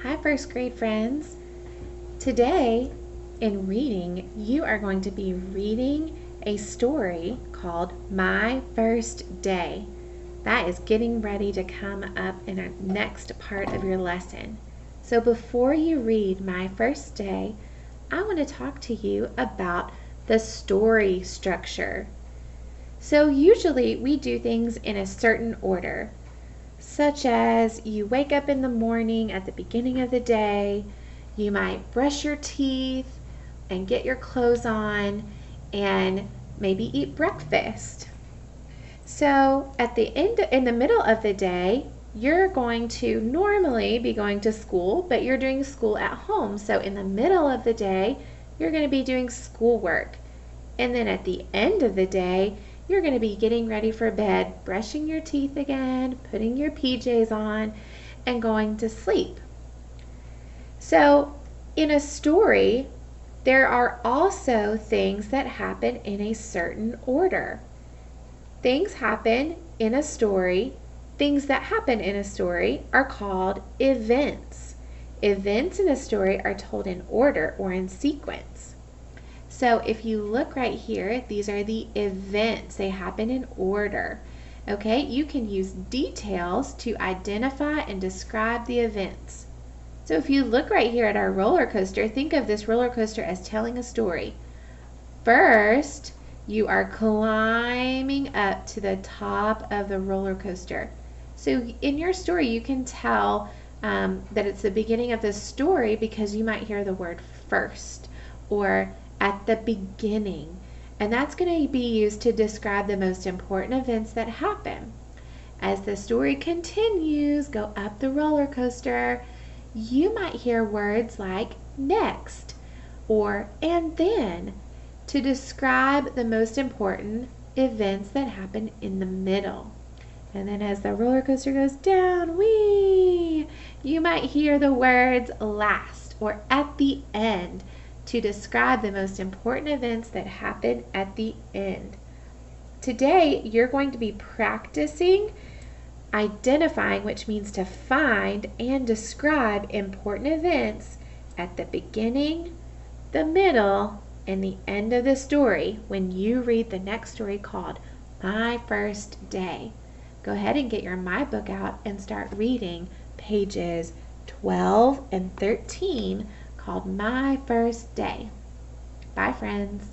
Hi, first grade friends. Today in reading, you are going to be reading a story called My First Day. That is getting ready to come up in our next part of your lesson. So before you read My First Day, I want to talk to you about the story structure. So usually we do things in a certain order, such as you wake up in the morning at the beginning of the day, you might brush your teeth and get your clothes on and maybe eat breakfast. So at the end, in the middle of the day, you're going to normally be going to school, but you're doing school at home. So in the middle of the day, you're going to be doing schoolwork. And then at the end of the day, you're going to be getting ready for bed, brushing your teeth again, putting your PJs on, and going to sleep. So in a story, there are also things that happen in a certain order. Things happen in a story. Things that happen in a story are called events. Events in a story are told in order or in sequence. So if you look right here, these are the events. They happen in order. Okay, you can use details to identify and describe the events. So if you look right here at our roller coaster, think of this roller coaster as telling a story. First, you are climbing up to the top of the roller coaster. So in your story, you can tell that it's the beginning of the story because you might hear the word first or at the beginning. And that's going to be used to describe the most important events that happen. As the story continues, go up the roller coaster, you might hear words like next or and then to describe the most important events that happen in the middle. And then as the roller coaster goes down, whee, you might hear the words last or at the end to describe the most important events that happen at the end. Today, you're going to be practicing identifying, which means to find and describe important events at the beginning, the middle, and the end of the story when you read the next story called My First Day. Go ahead and get your My Book out and start reading pages 12 and 13 called My First Day. Bye, friends.